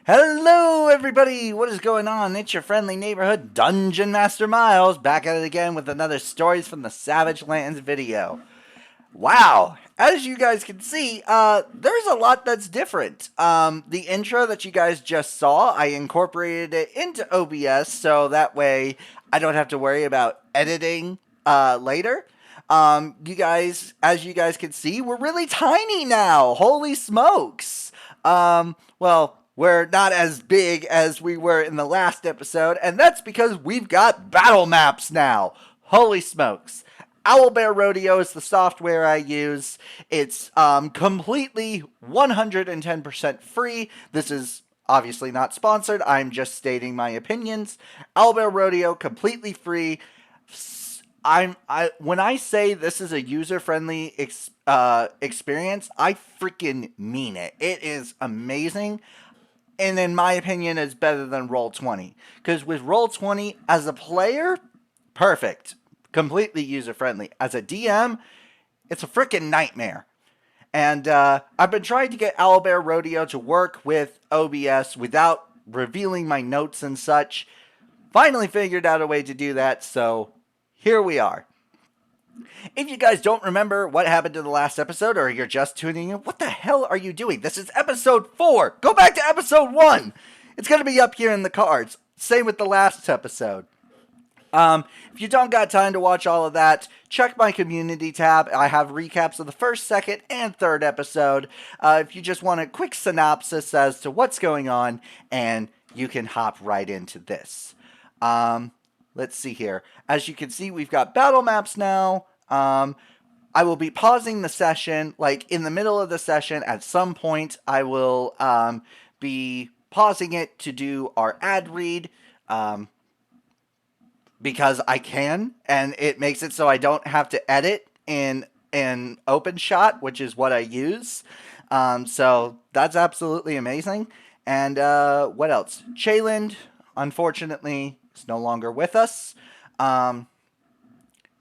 Hello, everybody! What is going on? It's your friendly neighborhood Dungeon Master Miles back at it again with another Stories from the Savagelands video. Wow! As you guys can see, there's a lot that's different. The intro that you guys just saw, I incorporated it into OBS so that way I don't have to worry about editing later. As you guys can see, we're really tiny now. Holy smokes! We're not as big as we were in the last episode, and that's because we've got battle maps now. Holy smokes. Owlbear Rodeo is the software I use. It's completely 110% free. This is obviously not sponsored. I'm just stating my opinions. Owlbear Rodeo, completely free. When I say this is a user-friendly experience, I freaking mean it. It is amazing, and in my opinion, is better than Roll20. Because with Roll20, as a player, perfect, completely user-friendly. As a DM, it's a freaking nightmare. And I've been trying to get Owlbear Rodeo to work with OBS without revealing my notes and such. Finally figured out a way to do that, so here we are. If you guys don't remember what happened in the last episode, or you're just tuning in, what the hell are you doing? This is episode 4. Go back to episode 1. It's going to be up here in the cards. Same with the last episode. If you don't got time to watch all of that, check my community tab. I have recaps of the first, second, and third episode. If you just want a quick synopsis as to what's going on, and you can hop right into this. Let's see here. As you can see, we've got battle maps now. I will be pausing the session, like in the middle of the session. At some point, I will be pausing it to do our ad read. Because I can, and it makes it so I don't have to edit in OpenShot, which is what I use. So that's absolutely amazing. And what else? Chayland, unfortunately, is no longer with us.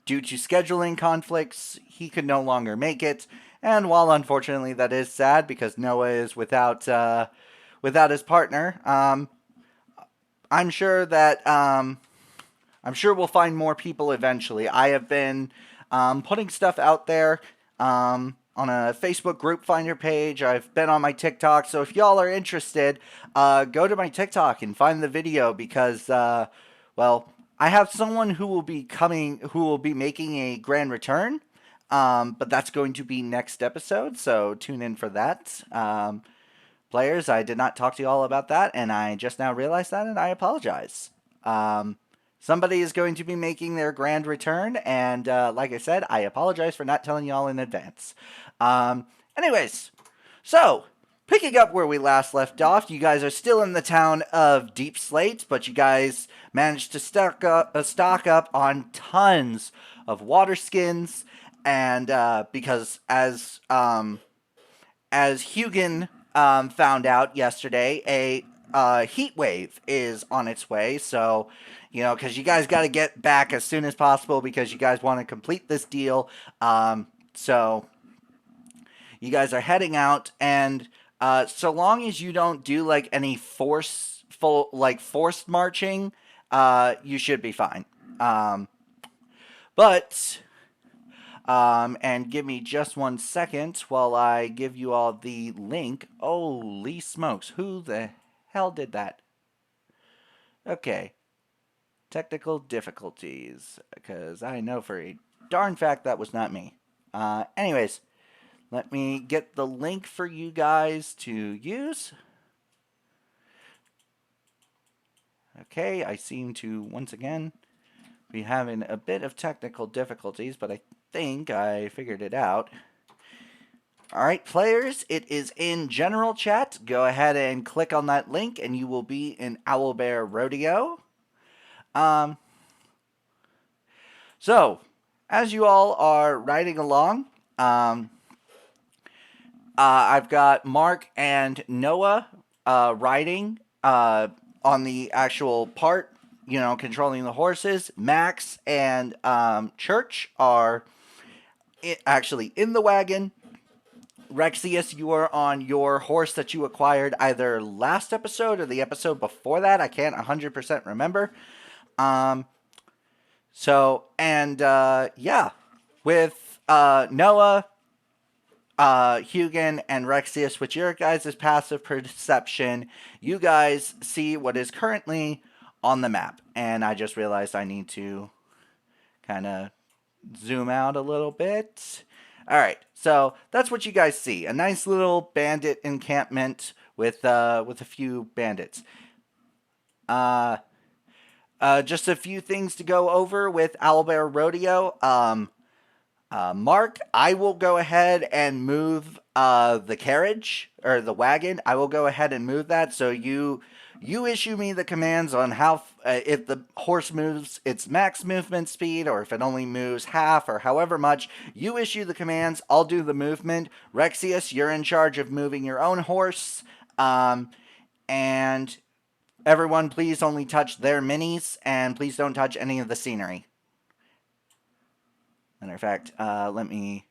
Due to scheduling conflicts, he could no longer make it. And while unfortunately that is sad because Noah is without his partner, I'm sure that I'm sure we'll find more people eventually. I have been putting stuff out there on a Facebook group finder page. I've been on my TikTok. So if y'all are interested, go to my TikTok and find the video because, I have someone who will be making a grand return. But that's going to be next episode. So tune in for that. Players, I did not talk to you all about that, and I just now realized that, and I apologize. Somebody is going to be making their grand return, and like I said, I apologize for not telling y'all in advance. Anyways, so picking up where we last left off, you guys are still in the town of Deep Slate, but you guys managed to stock up on tons of water skins, and because as Hugin found out yesterday, a heat wave is on its way, so because you guys got to get back as soon as possible because you guys want to complete this deal. So you guys are heading out, and so long as you don't do like any forced marching, you should be fine. And give me just 1 second while I give you all the link. Holy smokes, who the hell did that? Okay. Technical difficulties, because I know for a darn fact that was not me. Anyways, let me get the link for you guys to use. Okay, I seem to, once again, be having a bit of technical difficulties, but I think I figured it out. Alright, players, it is in general chat. Go ahead and click on that link, and you will be in Owlbear Rodeo. So, as you all are riding along, I've got Mark and Noah riding on the actual part, controlling the horses. Max and Church are actually in the wagon. Rexius, you are on your horse that you acquired either last episode or the episode before that. I can't 100% remember. Um, yeah, with Noah, Hugin, and Rexius, with your guys' passive perception, you guys see what is currently on the map. And I just realized I need to kind of zoom out a little bit. All right, so that's what you guys see. A nice little bandit encampment with a few bandits. Uh, just a few things to go over with Owlbear Rodeo. Mark, I will go ahead and move the carriage or the wagon. I will go ahead and move that. So you issue me the commands on how if the horse moves its max movement speed or if it only moves half or however much. You issue the commands. I'll do the movement. Rexius, you're in charge of moving your own horse. And everyone, please only touch their minis and please don't touch any of the scenery. Matter of fact, let me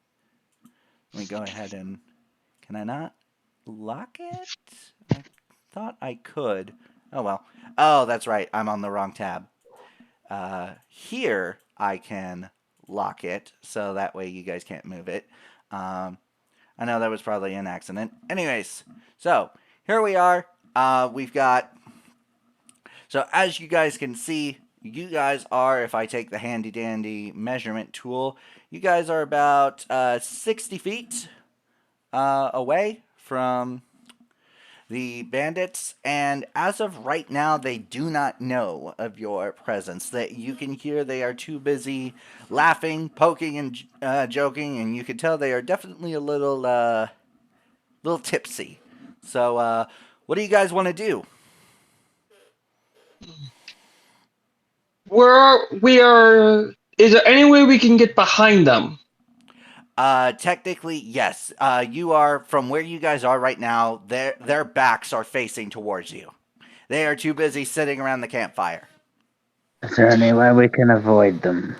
go ahead and can I not lock it? I thought I could. Oh well. Oh, that's right. I'm on the wrong tab. Here I can lock it, so that way you guys can't move it. I know that was probably an accident. Anyways, so here we are. We've got. So as you guys can see, you guys are, if I take the handy dandy measurement tool, you guys are about 60 feet away from the bandits, and as of right now, they do not know of your presence. That you can hear they are too busy laughing, poking, and joking, and you can tell they are definitely a little tipsy. So, what do you guys want to do? We are. Is there any way we can get behind them? Technically, yes. You are from where you guys are right now. Their backs are facing towards you. They are too busy sitting around the campfire. Is there any way we can avoid them?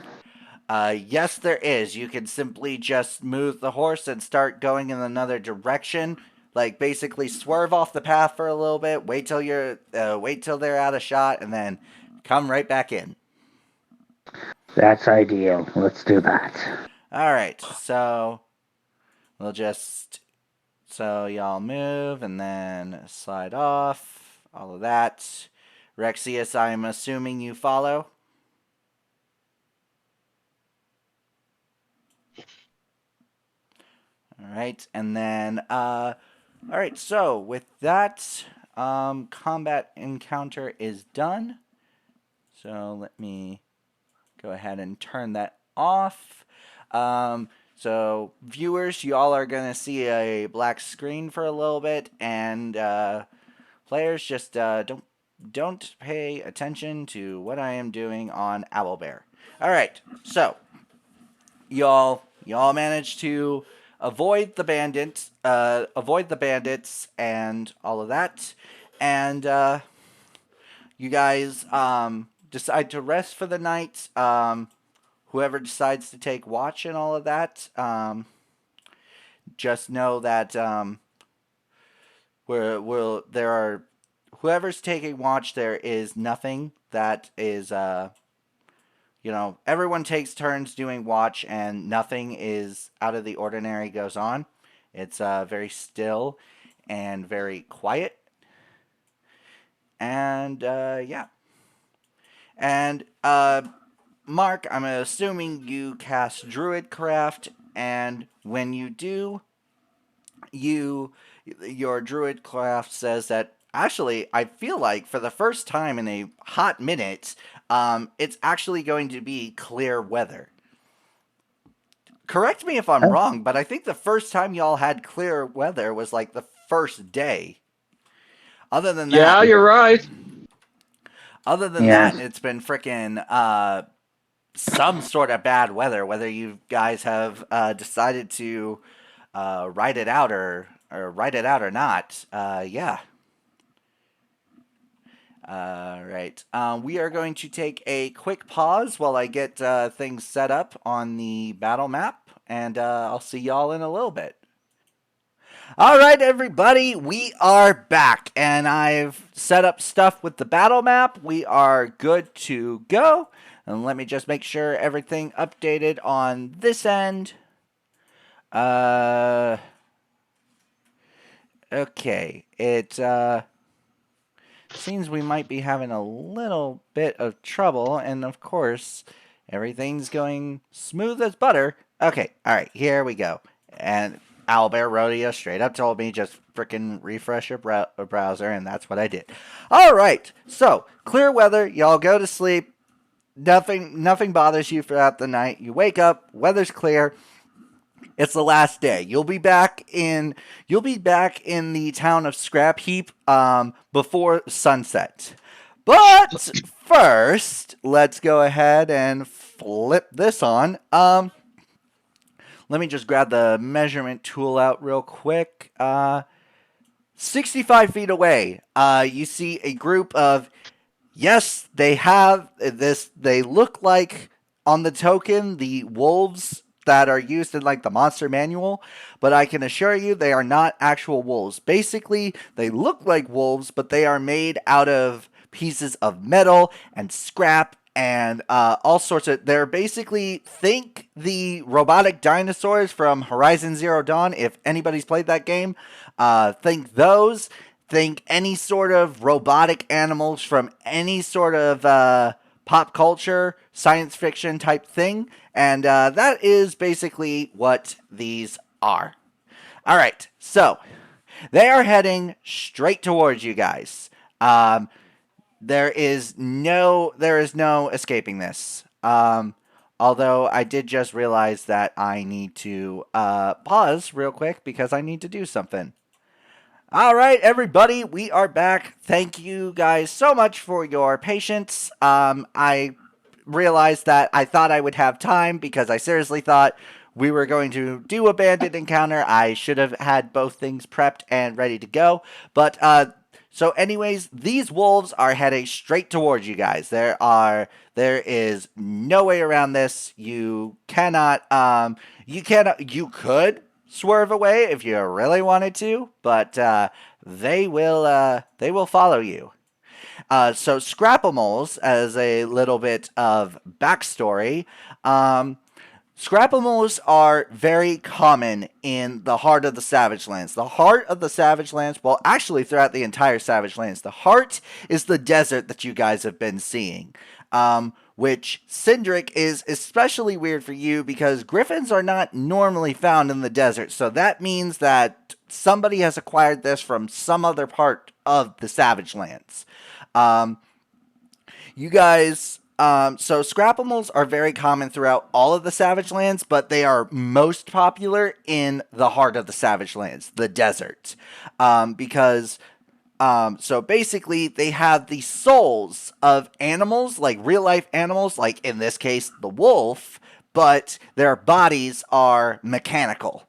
Yes, there is. You can simply just move the horse and start going in another direction. Like basically swerve off the path for a little bit. Wait till they're out of shot, and then come right back in. That's ideal. Let's do that. All right. So we'll just so y'all move and then slide off. All of that. Rexius, I'm assuming you follow. All right, and then all right. So with that, combat encounter is done. So let me go ahead and turn that off. So viewers, you all are gonna see a black screen for a little bit, and players just don't pay attention to what I am doing on Owlbear. All right, so y'all managed to avoid the bandits, and all of that, and you guys decide to rest for the night. Whoever decides to take watch and all of that, just know that there are whoever's taking watch. There is nothing that is everyone takes turns doing watch, and nothing is out of the ordinary goes on. It's very still and very quiet. And yeah. And Mark, I'm assuming you cast Druidcraft, and when you do, your Druidcraft says that actually, I feel like for the first time in a hot minute, it's actually going to be clear weather. Correct me if I'm wrong, but I think the first time y'all had clear weather was like the first day. Other than Yeah, that, you're right. Yes. it's been freaking some sort of bad weather. Whether you guys have decided to write it out or write it out or not, yeah. Right. We are going to take a quick pause while I get things set up on the battle map, and I'll see y'all in a little bit. All right, everybody, we are back, and I've set up stuff with the battle map. We are good to go. And let me just make sure everything updated on this end. Okay, it seems we might be having a little bit of trouble, and of course, everything's going smooth as butter. Okay, all right, here we go. And Owlbear Rodeo straight up told me just freaking refresh your browser, and that's what I did. All right, so clear weather. Y'all go to sleep. Nothing bothers you throughout the night. You wake up. Weather's clear. It's the last day. You'll be back in the town of Scrapheap before sunset. But first, let's go ahead and flip this on. Let me just grab the measurement tool out real quick. 65 feet away, you see a group of, yes, they have this, they look like, on the token, the wolves that are used in like the monster manual, but I can assure you they are not actual wolves. Basically, they look like wolves, but they are made out of pieces of metal and scrap and all sorts of. They're basically, think the robotic dinosaurs from Horizon Zero Dawn. If anybody's played that game, think those. Think any sort of robotic animals from any sort of pop culture, science fiction type thing. And that is basically what these are. All right, so they are heading straight towards you guys. There is no escaping this. Although I did just realize that I need to pause real quick because I need to do something. All right, everybody, we are back. Thank you guys so much for your patience. I realized that I thought I would have time because I seriously thought we were going to do a bandit encounter. I should have had both things prepped and ready to go. But so anyways, these wolves are heading straight towards you guys. There is no way around this. You could swerve away if you really wanted to, but they will follow you. So Scrapamals, as a little bit of backstory, Scrapamals are very common in the heart of the Savagelands. The heart of the Savagelands, well, actually throughout the entire Savagelands, the heart is the desert that you guys have been seeing. Which Cindric is especially weird for you because griffins are not normally found in the desert. So that means that somebody has acquired this from some other part of the Savagelands. You guys, so Scrapamals are very common throughout all of the Savagelands, but they are most popular in the heart of the Savagelands, the desert. Because so basically, they have the souls of animals, like real life animals, like in this case, the wolf, but their bodies are mechanical.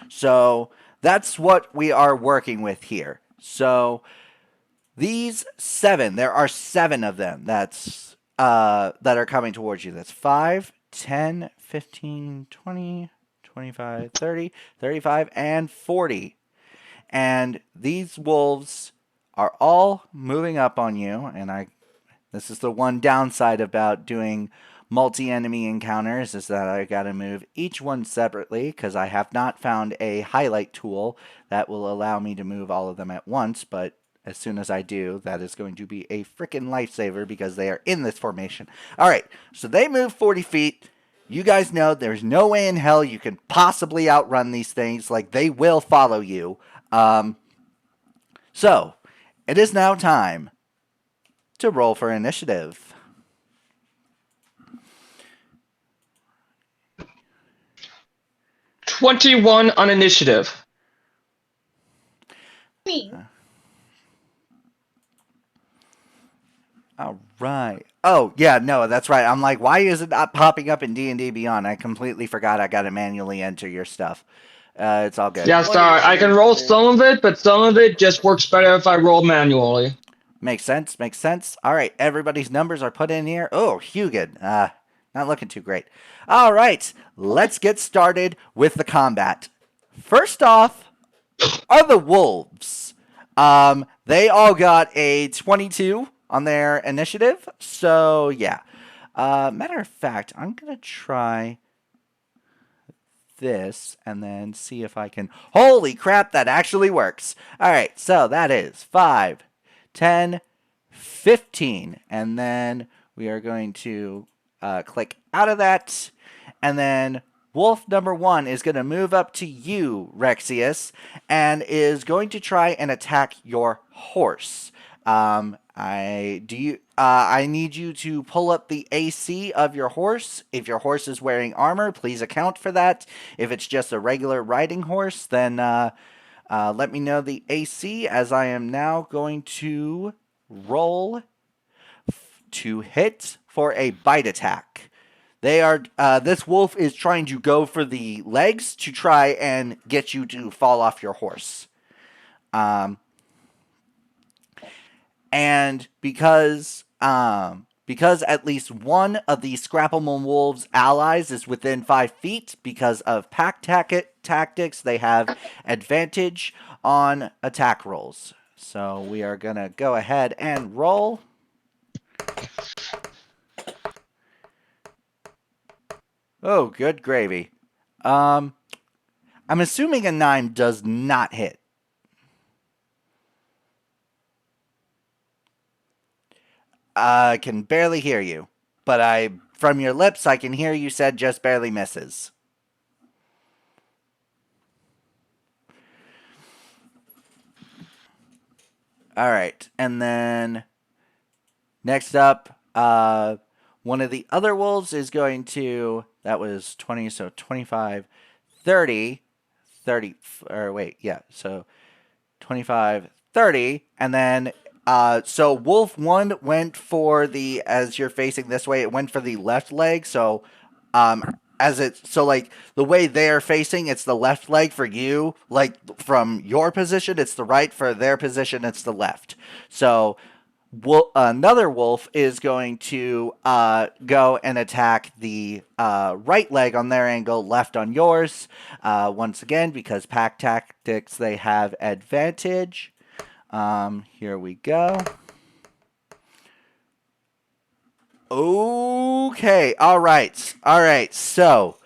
So that's what we are working with here. So these 7, there are 7 of them that are coming towards you. That's 5, 10, 15, 20, 25, 30, 35, and 40. And these wolves are all moving up on you, and this is the one downside about doing multi-enemy encounters, is that I gotta move each one separately, because I have not found a highlight tool that will allow me to move all of them at once, but as soon as I do, that is going to be a freaking lifesaver, because they are in this formation. Alright, so they move 40 feet. You guys know there's no way in hell you can possibly outrun these things. Like, they will follow you. So, it is now time to roll for initiative. $21 on initiative. Me. All right. Oh, yeah, no, that's right. I'm like, why is it not popping up in D&D Beyond? I completely forgot I got to manually enter your stuff. It's all good. Yeah, sorry. I can roll some of it, but some of it just works better if I roll manually. Makes sense. Makes sense. All right, everybody's numbers are put in here. Oh, Hugin. Not looking too great. All right, let's get started with the combat. First off are the wolves. They all got a 22 on their initiative. So, yeah. Matter of fact, I'm going to try this and then see if I can. Holy crap, that actually works. All right, so that is 5, 10, 15. And then we are going to click out of that. And then wolf number 1 is going to move up to you, Rexius, and is going to try and attack your horse. I need you to pull up the AC of your horse. If your horse is wearing armor, please account for that. If it's just a regular riding horse, then let me know the AC, as I am now going to roll to hit for a bite attack. They are this wolf is trying to go for the legs to try and get you to fall off your horse. And because at least one of the Scrapheap wolves' allies is within 5 feet, because of pack tactics, they have advantage on attack rolls. So we are gonna go ahead and roll. Oh, good gravy. I'm assuming a 9 does not hit. I can barely hear you, but from your lips, I can hear you said just barely misses. All right, and then next up, one of the other wolves is going to, that was 20, so 25, 30, or wait, yeah, so 25, 30, and then so wolf 1 went for the, as you're facing this way, it went for the left leg. So like the way they're facing, it's the left leg for you. Like from your position, it's the right. For their position, it's the left. So another wolf is going to go and attack the right leg on their angle, left on yours. Once again, because pack tactics, they have advantage. Here we go. Okay, all right. So,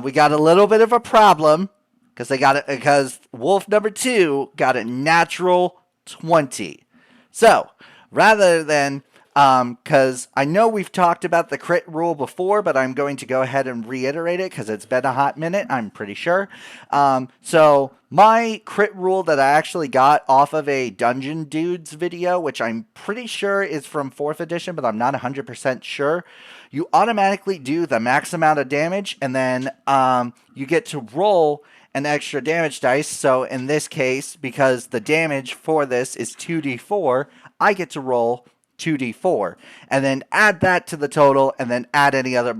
we got a little bit of a problem because wolf number 2 got a natural 20. So, rather than because I know we've talked about the crit rule before, but I'm going to go ahead and reiterate it because it's been a hot minute, I'm pretty sure. So my crit rule that I actually got off of a Dungeon Dudes video, which I'm pretty sure is from 4th edition, but I'm not 100% sure. You automatically do the max amount of damage, and then you get to roll an extra damage dice. So in this case, because the damage for this is 2d4, I get to roll 2d4 and then add that to the total and then add any other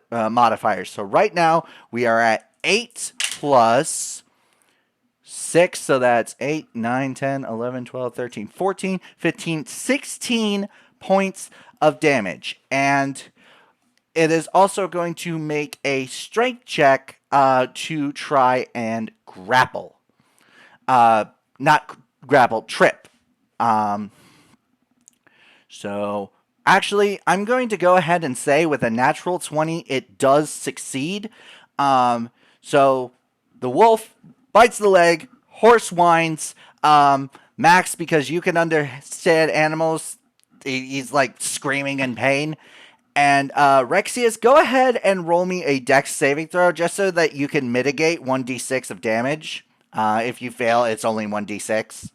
modifiers. So right now we are at 8 plus 6, so that's 8, 9, 10, 11, 12, 13, 14, 15, 16 points of damage. And it is also going to make a strength check to try and grapple. Not grapple, trip. So, actually, I'm going to go ahead and say with a natural 20, it does succeed. So, the wolf bites the leg, horse whines. Max, because you can understand animals, he's like screaming in pain. And Rexius, go ahead and roll me a dex saving throw just so that you can mitigate 1d6 of damage. If you fail, it's only 1d6.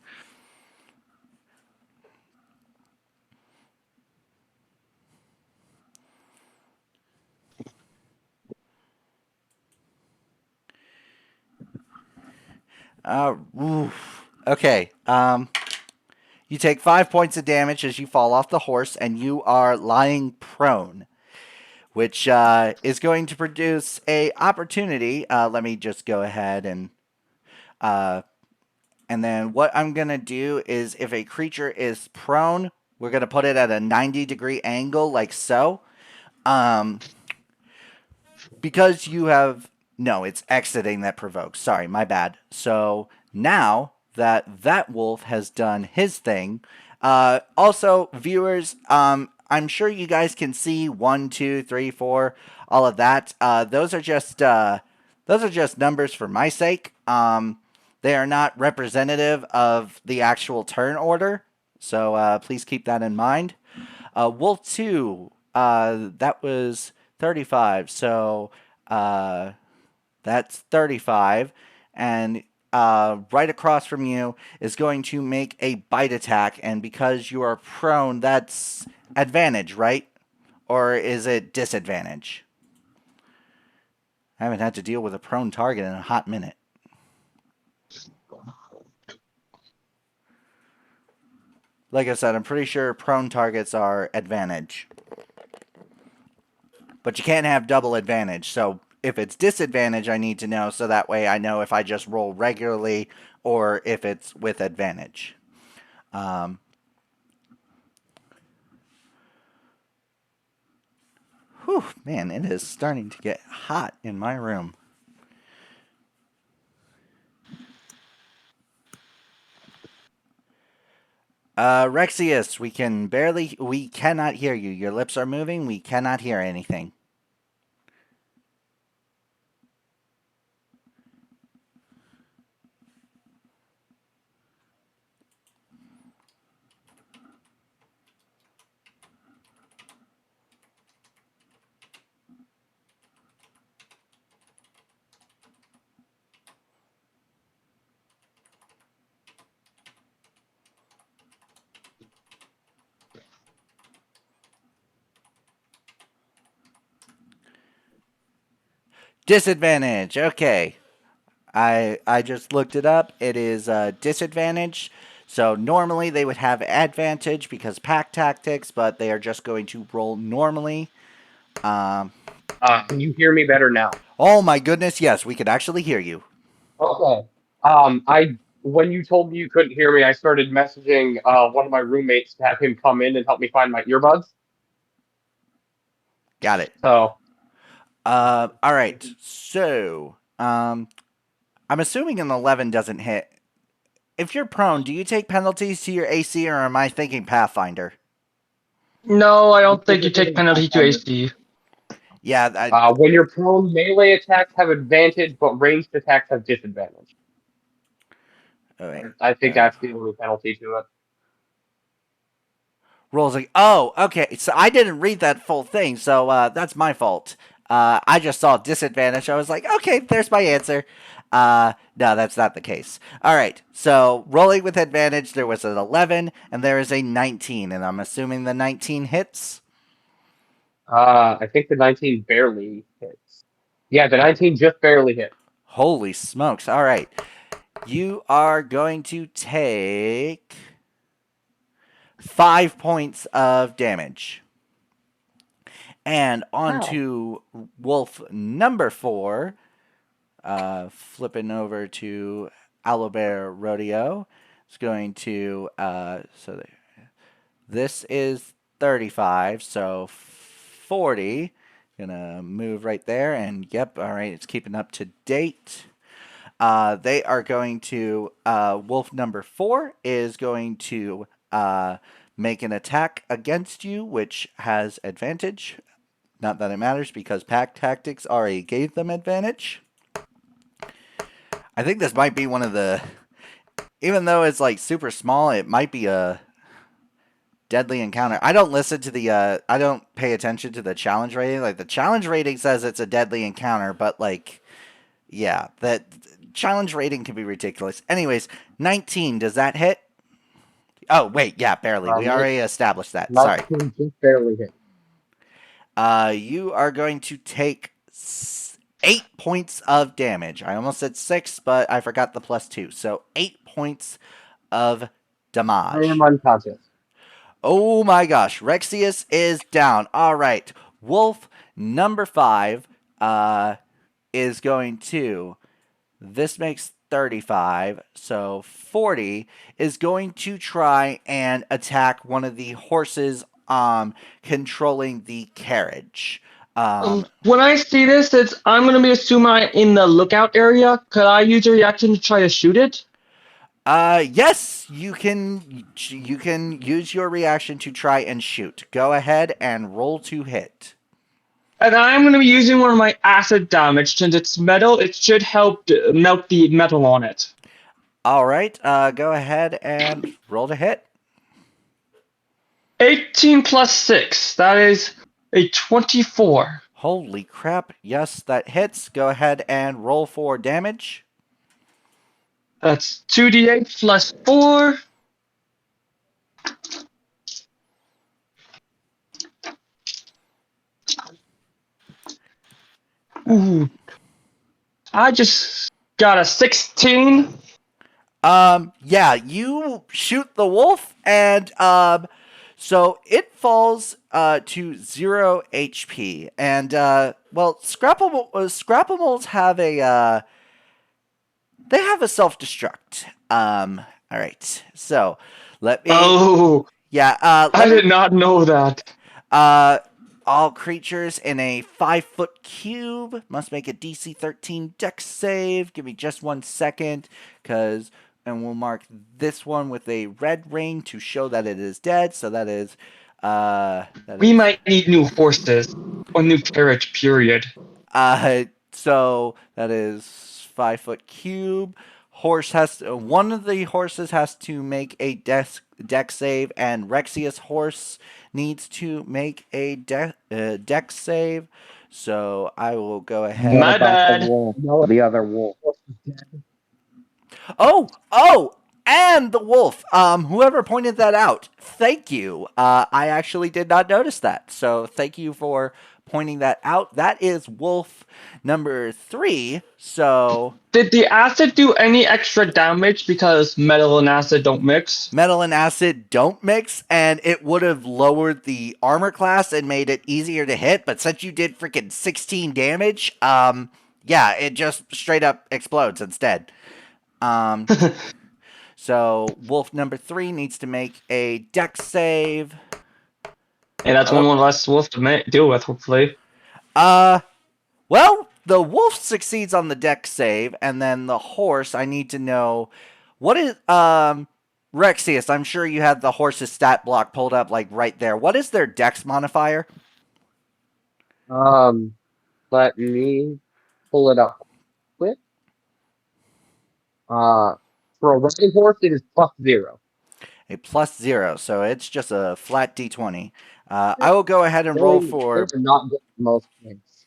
Okay. You take 5 points of damage as you fall off the horse, and you are lying prone, which is going to produce a opportunity. Let me just go ahead and then what I'm gonna do is, if a creature is prone, we're gonna put it at a 90-degree angle, like so. Because you have No, it's exiting that provokes. Sorry, my bad. So now that that wolf has done his thing, also viewers, I'm sure you guys can see 1, 2, 3, 4, all of that. Those are just numbers for my sake. They are not representative of the actual turn order, so please keep that in mind. Wolf 2, that was 35, so that's 35. And right across from you is going to make a bite attack. And because you are prone, that's advantage, right? Or is it disadvantage? I haven't had to deal with a prone target in a hot minute. Like I said, I'm pretty sure prone targets are advantage. But you can't have double advantage. So if it's disadvantage, I need to know so that way I know if I just roll regularly or if it's with advantage. Whew, man, it is starting to get hot in my room. Rexius, we cannot hear you. Your lips are moving. We cannot hear anything. Disadvantage. Okay. I just looked it up. It is disadvantage. So normally they would have advantage because pack tactics, but they are just going to roll normally. Can you hear me better now? Oh my goodness, yes, we could actually hear you. Okay. When you told me you couldn't hear me, I started messaging one of my roommates to have him come in and help me find my earbuds. Got it. So, All right. So, I'm assuming an 11 doesn't hit. If you're prone, do you take penalties to your AC, or am I thinking Pathfinder? No, I don't think you take penalty to AC. Yeah, when you're prone, melee attacks have advantage, but ranged attacks have disadvantage. all right. I think that's the only penalty to it. Rolls like, oh, okay. So I didn't read that full thing, so that's my fault. I just saw disadvantage. I was like, okay, there's my answer. No, that's not the case. All right, so rolling with advantage, there was an 11, and there is a 19, and I'm assuming the 19 hits. I think the 19 barely hits. Yeah, the 19 just barely hit. Holy smokes. All right. You are going to take 5 points of damage. And on to wolf number 4. Flipping over to Owlbear Rodeo. It's going to, this is 35, so 40. Gonna move right there, and yep, all right, it's keeping up to date. They are going to, wolf number 4 is going to make an attack against you, which has advantage. Not that it matters because pack tactics already gave them advantage. I think this might be one of the, even though it's like super small, it might be a deadly encounter. I don't listen to the, I don't pay attention to the challenge rating. Like the challenge rating says it's a deadly encounter, but like, yeah, that challenge rating can be ridiculous. Anyways, 19, does that hit? Oh, wait, yeah, barely. We already established that. Sorry. 19 just barely hit. You are going to take 8 points of damage. I almost said 6, but I forgot the +2. So 8 points of damage. I am unconscious. Oh my gosh. Rexius is down. All right. Wolf number 5 is going to... This makes 35, so 40 is going to try and attack one of the horses controlling the carriage. When I see this, I'm gonna be assuming in the lookout area. Could I use a reaction to try to shoot it? Yes, you can. You can use your reaction to try and shoot. Go ahead and roll to hit. And I'm gonna be using one of my acid damage. Since it's metal, it should help melt the metal on it. All right. Go ahead and roll to hit. 18 plus 6. That is a 24. Holy crap! Yes, that hits. Go ahead and roll for damage. That's 2d8 plus 4. Ooh. I just got a 16. Yeah, you shoot the wolf, and so it falls to 0 HP. And well, Scrappables have a they have a self destruct. All right, so let me. Oh, Yeah. I Let me. did not know that. All creatures in a 5-foot cube must make a DC 13 Dex save. Give me just 1 second, and we'll mark this one with a red ring to show that it is dead. So that is, We might need new horses. Or new carriage, period. So that is 5-foot cube. One of the horses has to make a dex save, and Rexia's horse needs to make a dex save. So I will go ahead. My What about bad. the wolf? The other wolf. Oh, and the wolf. Whoever pointed that out, thank you. I actually did not notice that, so thank you for pointing that out. That is wolf number 3. So Did the acid do any extra damage because metal and acid don't mix? metal and acid don't mix, and it would have lowered the armor class and made it easier to hit. But since you did freaking 16 damage, yeah, it just straight up explodes instead. So wolf number 3 needs to make a dex save. And that's one less wolf to deal with, hopefully. Well, the wolf succeeds on the dex save, and then the horse, I need to know what is Rexius, I'm sure you have the horse's stat block pulled up like right there. What is their dex modifier? Let me pull it up quick. For a riding horse, it is +0. A +0, so it's just a flat d20. I will go ahead and roll for. They're not getting the most points.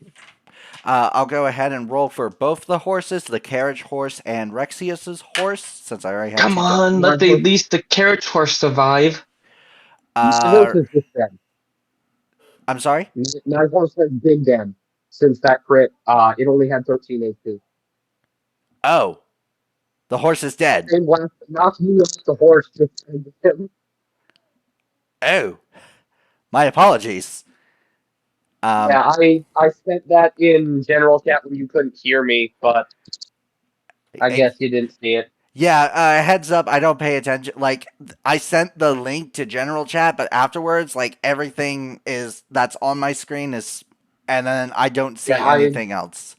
I'll go ahead and roll for both the horses, the carriage horse and Rexius's horse, since I already have. Come on, let at least the carriage horse survive. My horse is just dead. I'm sorry? My horse has big dead since that crit. It only had 13 HP. Oh. The horse is dead. And knocked me off the horse just him. Oh. My apologies. Yeah, I sent that in general chat when you couldn't hear me, but I guess you didn't see it. Yeah, heads up, I don't pay attention. Like, I sent the link to general chat, but afterwards, like, everything that's on my screen is, and then I don't see anything else.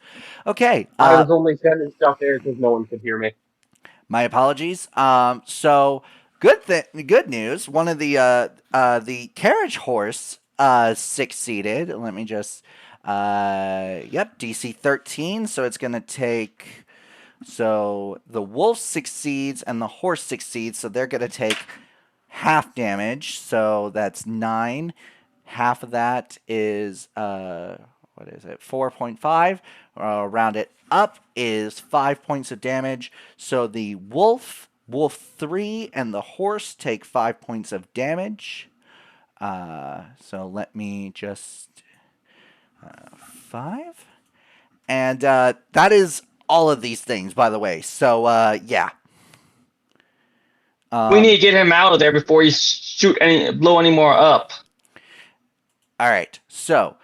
Okay. I was only sending stuff there because no one could hear me. My apologies. So good news. One of the carriage horse succeeded. Let me just DC 13, so it's going to take, so the wolf succeeds and the horse succeeds, so they're going to take half damage, so that's 9. Half of that is what is it? 4.5. Round it up is 5 points of damage. So the wolf 3, and the horse take 5 points of damage. So let me just 5, and that is all of these things, by the way. So yeah. We need to get him out of there before you blow any more up. All right. So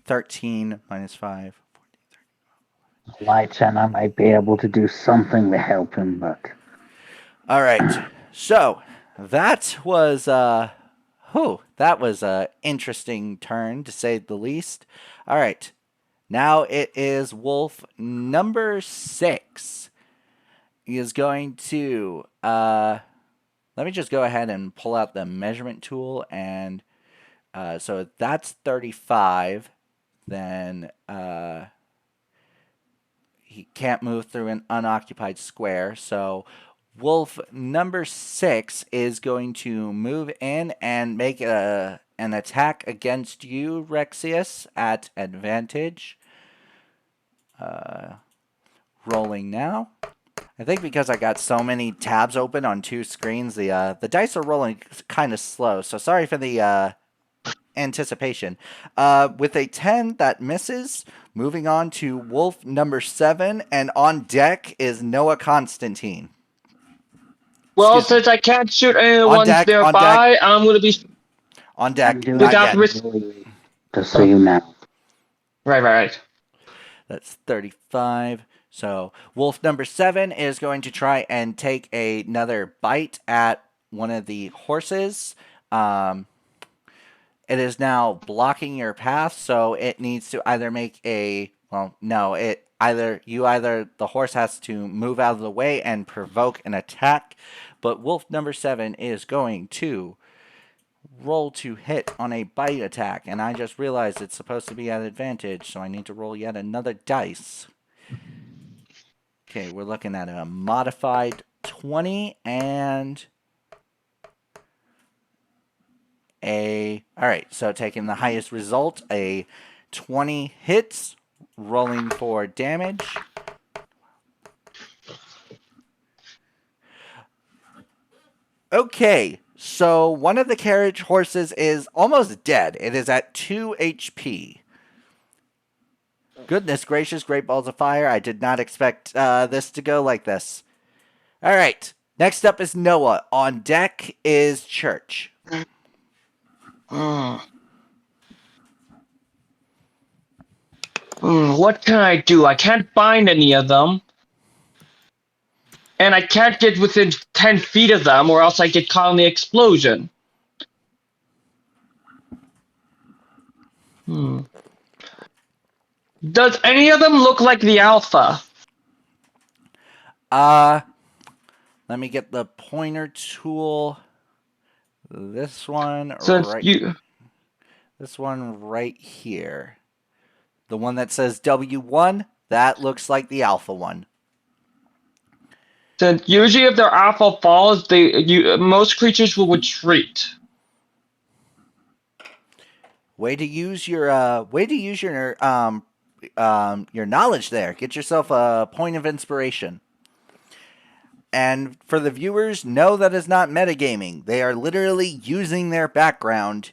13 minus 5. Lights, and I might be able to do something to help him, but. All right. So that was Whew, that was a interesting turn to say the least. All right. Now it is wolf number 6. He is going to let me just go ahead and pull out the measurement tool, and so if that's 35, then he can't move through an unoccupied square. So wolf number 6 is going to move in and make an attack against you, Rexius, at advantage. Rolling now. I think because I got so many tabs open on 2 screens, the dice are rolling kind of slow. So sorry for the anticipation. With a 10, that misses. Moving on to wolf number 7, and on deck is Noah Constantine. Well, Excuse me. since I can't shoot anyone deck, on nearby, I'm gonna be On I'm deck, doing not without yet. risk. Just so you know. Right. That's 35. So wolf number 7 is going to try and take another bite at one of the horses. It is now blocking your path, so it needs to either make a the horse has to move out of the way and provoke an attack. But wolf number 7 is going to roll to hit on a bite attack, and I just realized it's supposed to be at advantage, so I need to roll yet another dice. Okay, we're looking at a modified 20 and alright, so taking the highest result, a 20 hits, rolling for damage. Okay, so one of the carriage horses is almost dead. It is at 2 HP. Goodness gracious, great balls of fire. I did not expect this to go like this. Alright, next up is Noah. On deck is Church. What can I do? I can't find any of them. And I can't get within 10 feet of them, or else I get caught in the explosion. Does any of them look like the Alpha? Let me get the pointer tool. This one Since right you... This one right here. The one that says W1, that looks like the alpha one. Since usually if their alpha falls, most creatures will retreat. Way to use your knowledge there. Get yourself a point of inspiration. And for the viewers, no, that is not metagaming. They are literally using their background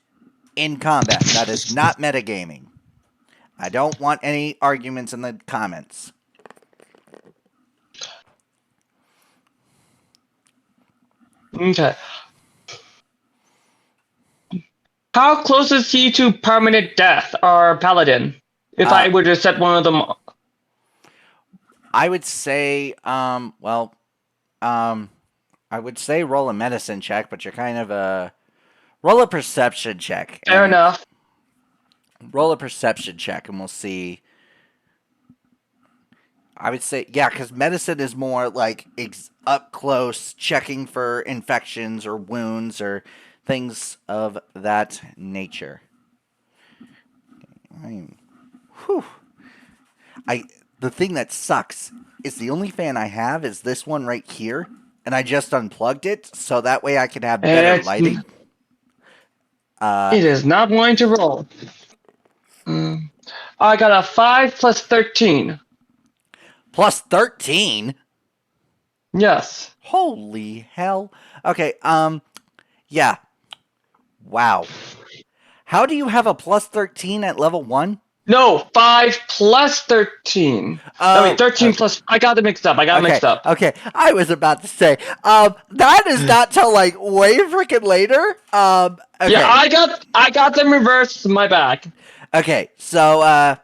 in combat. That is not metagaming. I don't want any arguments in the comments. Okay. How close is he to permanent death or paladin? If I were to set one of them... I would say, I would say roll a medicine check, but you're kind of roll a perception check. Fair enough. Roll a perception check, and we'll see. I would say, yeah, because medicine is more like up close, checking for infections or wounds or things of that nature. The thing that sucks is the only fan I have is this one right here, and I just unplugged it, so that way I can have better lighting. It is not going to roll. I got a 5 plus 13. Plus 13? Yes. Holy hell. Okay, yeah. Wow. How do you have a plus 13 at level 1? No, 5 plus 13. I mean, 13 plus... I got it mixed up. Okay, I was about to say, that is not till, like, way freaking later. Okay. Yeah, I got them reversed. My back. Okay, so,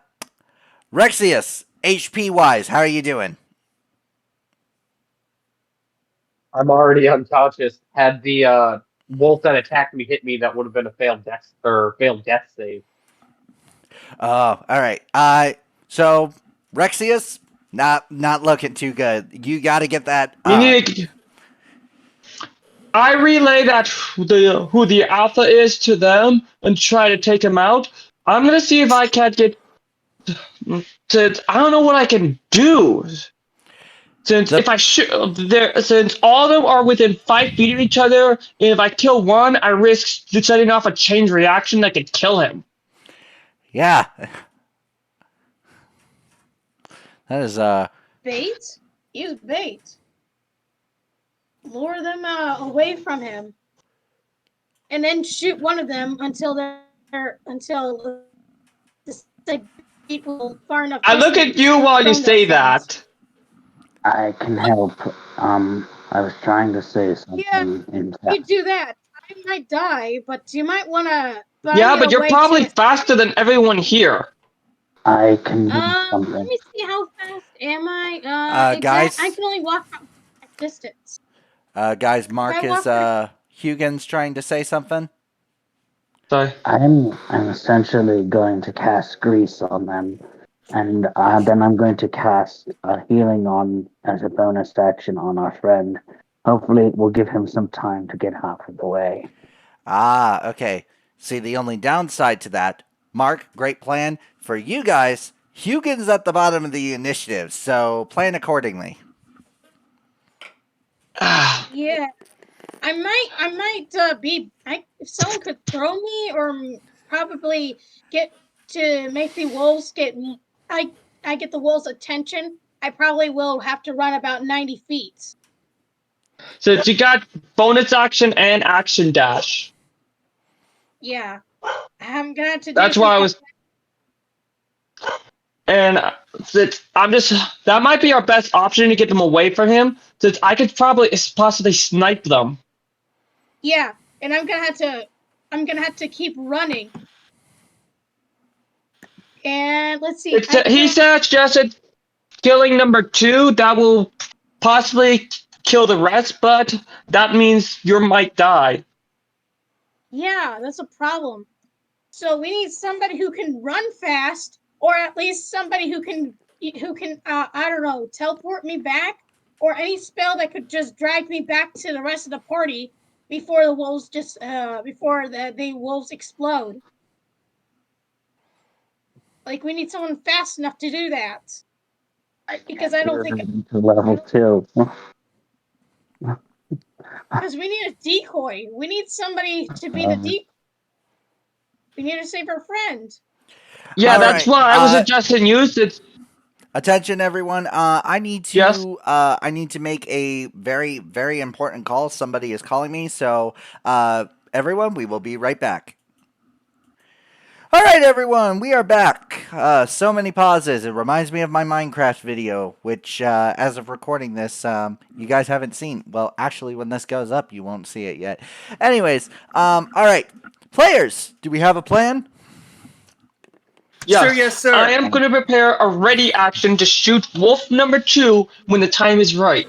Rexius, HP-wise, how are you doing? I'm already unconscious. Had the wolf that attacked me hit me, that would have been a failed death save. Oh, all right. So Rexius, not looking too good. You got to get that. You need to. I relay that who the alpha is to them and try to take him out. I'm gonna see if I can't get. I don't know what I can do. Since The if I shoot there, since all of them are within 5 feet of each other, and if I kill one, I risk setting off a chain reaction that could kill him. yeah, that is Bait? Use bait. Lure them away from him, and then shoot one of them until the bait will far enough I look at distance you while you from their say friends. that. I can help. I was trying to say Yeah, something in you chat. do that. I might die, but you might want to find Yeah, me but a you're way probably to. faster than everyone here. I can do Let something. me see how fast am I. I guys. can only walk about that distance. Guys, If I Mark is walk back, Hugin's trying to say something. Sorry. I'm essentially going to cast grease on them, and then I'm going to cast a healing on as a bonus action on our friend. Hopefully, it will give him some time to get half of the way. Ah, okay. See, the only downside to that, Mark, great plan for you guys. Hugin's at the bottom of the initiative, so plan accordingly. yeah, I might be. If someone could throw me, or probably get to make the wolves get. I I get the wolves' attention. I probably will have to run about 90 feet. Since you got bonus action and action dash. Yeah, I'm gonna have to do That's some. why I was. And I'm just. That might be our best option to get them away from him. Since I could probably possibly snipe them. Yeah, and I'm gonna have to. I'm gonna have to keep running. And let's see. He suggested killing number 2. That will possibly kill the rest, but that means you might die. Yeah, that's a problem. So we need somebody who can run fast, or at least somebody who can I don't know, teleport me back, or any spell that could just drag me back to the rest of the party before the wolves before the wolves explode. Like, we need someone fast enough to do that, because I don't think To level 2. because we need a decoy. We need somebody to be the decoy. We need to save our friend. Yeah, All that's right. why I was suggesting use it. Attention, everyone. I need Yes. to make a very, very important call. Somebody is calling me. So, everyone, we will be right back. All right, everyone, we are back. So many pauses. It reminds me of my Minecraft video, which, as of recording this, you guys haven't seen. Well, actually, when this goes up, you won't see it yet. Anyways, all right. Players, do we have a plan? Yes. Sir, yes, sir. I am going to prepare a ready action to shoot wolf number 2 when the time is right.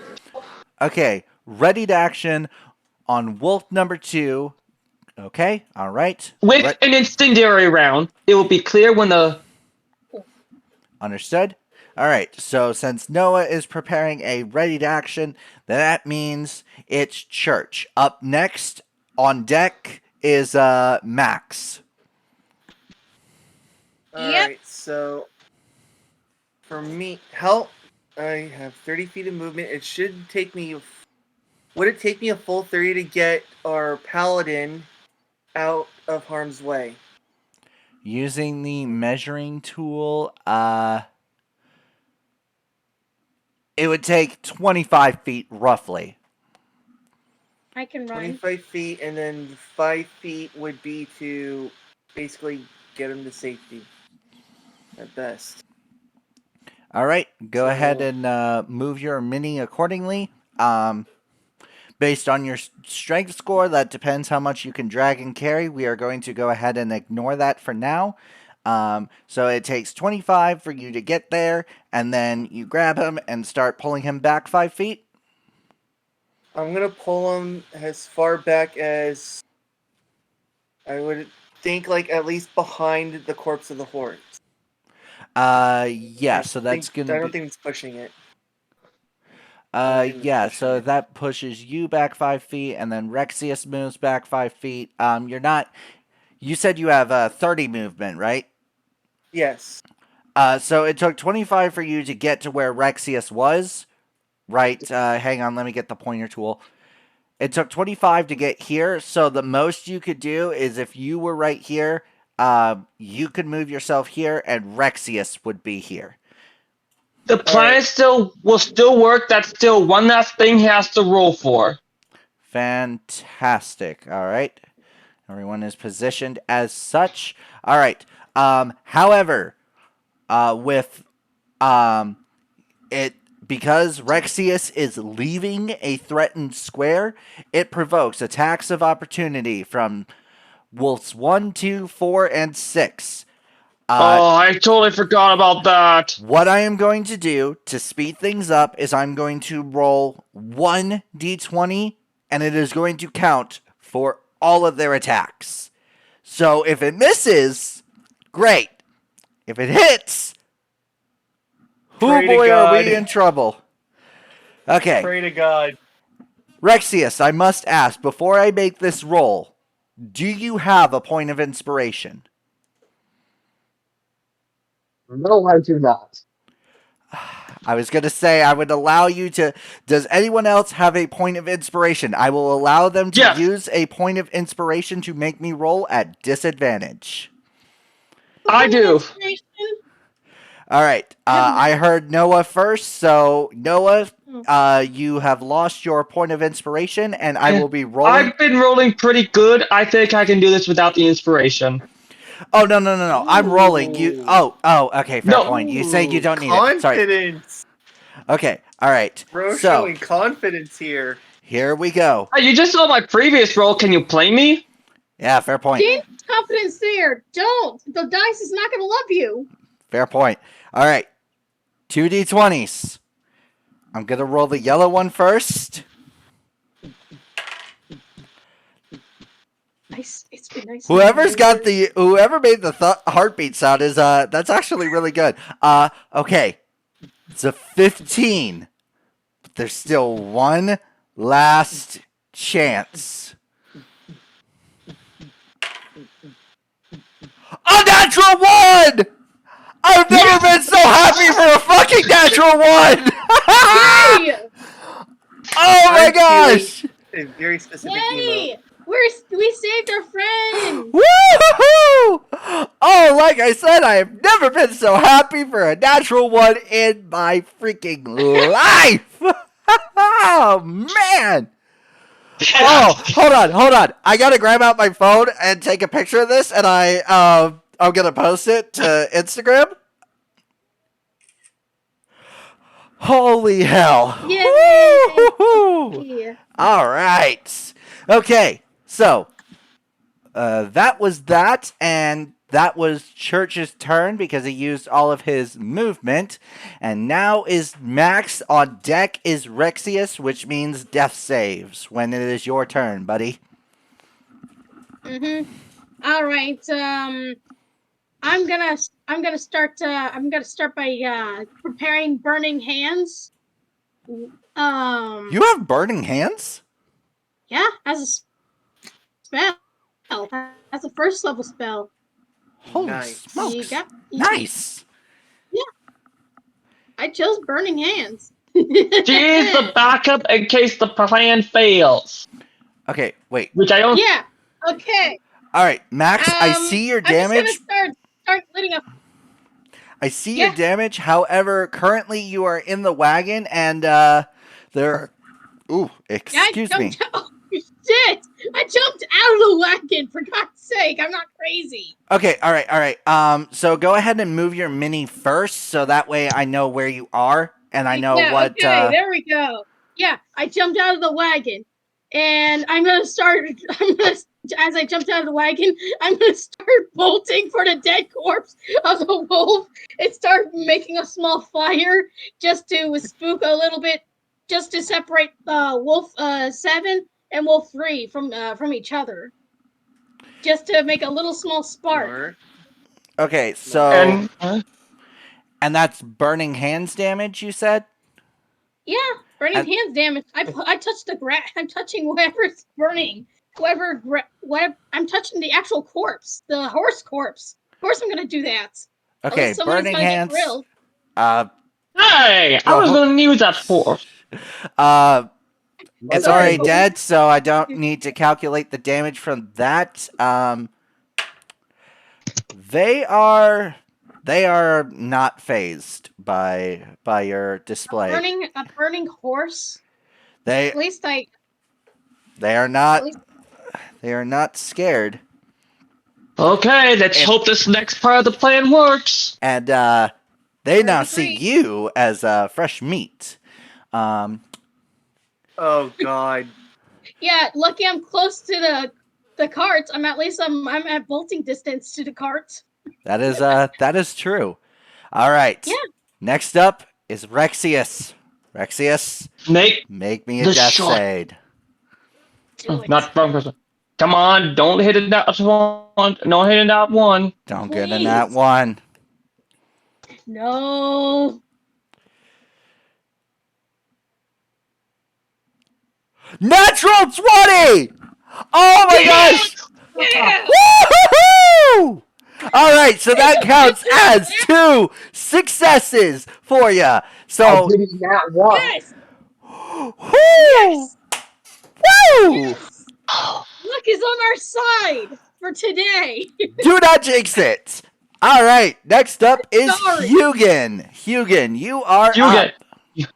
Okay, ready to action on wolf number 2. Okay, all right. With an incendiary round, it will be clear when the. Understood? All right, so since Noah is preparing a ready to action, then that means it's church. Up next on deck is Max. All Yep. right, so for me, help. I have 30 feet of movement. It should take me. Would it take me a full 30 to get our paladin out of harm's way? Using the measuring tool, it would take 25 feet roughly. I can run. 25 feet, and then 5 feet would be to basically get him to safety. At best. All right, go So- ahead and move your mini accordingly. Based on your strength score, that depends how much you can drag and carry. We are going to go ahead and ignore that for now. So it takes 25 for you to get there, and then you grab him and start pulling him back 5 feet. I'm gonna pull him as far back as I would think, like at least behind the corpse of the horse. Yeah, so that's I gonna don't be. think it's pushing it. I don't think it's Yeah, pushing so it. that pushes you back 5 feet, and then Rexius moves back 5 feet. You're not. You said you have 30 movement, right? Yes. So it took 25 for you to get to where Rexius was, right? Hang on, let me get the pointer tool. It took 25 to get here, so the most you could do is if you were right here, you could move yourself here, and Rexius would be here. The plan will still work. That's still one last thing he has to roll for. Fantastic. All right. Everyone is positioned as such. All right. However, with it because Rexius is leaving a threatened square, it provokes attacks of opportunity from wolves 1, 2, 4, and 6. Oh, I totally forgot about that. What I am going to do to speed things up is I'm going to roll 1d20, and it is going to count for all of their attacks. So if it misses, great. If it hits, Pray oh to boy, are God. we in trouble. Okay, Pray to God. Rexius, I must ask, before I make this roll, do you have a point of inspiration? No, I do not. I was going to say I would allow you to. Does anyone else have a point of inspiration? I will allow them to Yes. use a point of inspiration to make me roll at disadvantage. I do. Inspiration? All right. Have I heard Noah first, so Noah, Oh. you have lost your point of inspiration, and I will be rolling. I've been rolling pretty good. I think I can do this without the inspiration. Oh no! I'm rolling. You. Ooh. Oh. Okay. Fair No. point. You say you Ooh, don't need it. Sorry. confidence. Okay. All right. Bro, So showing confidence here. here we go. Hey, you just saw my previous roll. Can you play me? Yeah. Fair point. Gain confidence there. Don't. The dice is not going to love you. Fair point. All right. 2d20s. I'm gonna roll the yellow one first. Nice. It's been nice. Whoever made the heartbeat sound is that's actually really good. Okay. It's a 15. But there's still one last chance. A natural one! I've never been so happy for a fucking natural one! Yay! Oh my I'm gosh! A very specific Yay! emote. We saved our friend. Woohoo! Oh, like I said, I have never been so happy for a natural one in my freaking life! Oh, man! Oh, hold on. I gotta grab out my phone and take a picture of this, and I'm gonna post it to Instagram. Holy hell! Yay! Woo-hoo-hoo! Yeah. All right. Okay. So that was that, and that was Church's turn because he used all of his movement. And now is Max. On deck is Rexius, which means death saves when it is your turn, buddy. All right. I'm gonna start by preparing burning hands. You have burning hands? Yeah, as a spell. That's a first level spell. Holy Nice. smokes! Yeah. Nice. I chose burning hands. She is the backup in case the plan fails. Okay, wait. Which I don't. Yeah. Okay. All right, Max. I see your damage. I'm just gonna start lighting up. I see your damage. However, currently you are in the wagon, and there. Ooh, excuse me. Oh, shit! I jumped out of the wagon. For God's sake, I'm not crazy. Okay, all right. So go ahead and move your mini first, so that way I know where you are and I know what. Okay, there we go. Yeah, I jumped out of the wagon, and as I jumped out of the wagon, I'm gonna start bolting for the dead corpse of the wolf and start making a small fire just to spook a little bit just to separate Wolf 7 and Wolf 3 from each other, just to make a little small spark. Smart. Okay, so And and that's burning hands damage. You said. Yeah, burning And- hands damage. I touched the grass. I'm touching whoever's burning. Whatever. I'm touching the actual corpse, the horse corpse. Of course, I'm gonna do that. At Okay, least someone's burning gonna get hands. grilled. hey, I was gonna use that force. It's Sorry, already but dead, so I don't need to calculate the damage from that. They are not phased by your display. A burning horse. They At least I. are At not least, scared, Okay, let's And- hope this next part of the plan works. and they now see agree. you as fresh meat. Oh God. yeah, lucky I'm close to the carts. I'm at bolting distance to the carts. That is true. All right. Yeah. Next up is Rexius. Rexius, Make make me a The death shot. save. Do it. not wrong person. Come on, don't hit it that one. No hitting that one. Don't get in that Please. one. No. Natural 20! Oh my gosh! Yeah. Woohoo! All right, so that counts as 2 successes for you. I'll So, give you that one. Yes. whoo! Yes. Woo! Yes. Luck is on our side for today. Do not jinx it. All right, next up is Sorry. Hugin. Hugin, you are You up. get.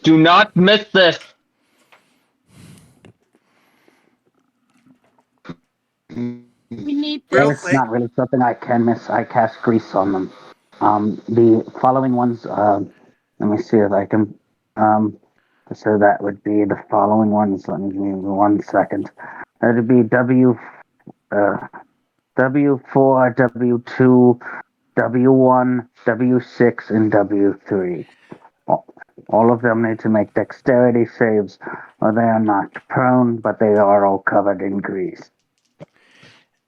Do not miss this. We need Real this. It's quick. not really something I can miss. I cast grease on them. The following ones. Let me see if I can. So that would be the following ones. Let me give me 1 second. That would be W4, W2, W1, W6, and W3. All of them need to make dexterity saves, or they are knocked prone, but they are all covered in grease.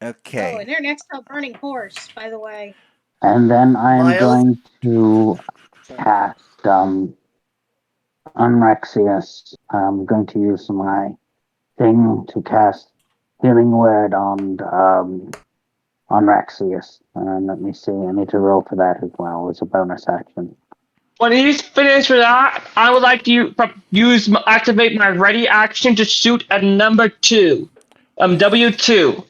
Oh, Okay. and they're next to a burning horse, by the way. And then I am Miles? going to cast on Rexius. I'm going to use my thing to cast Healing Word on Rexius. And let me see, I need to roll for that as well as a bonus action. When he's finished with that, I would like to activate my ready action to shoot at number 2. W2.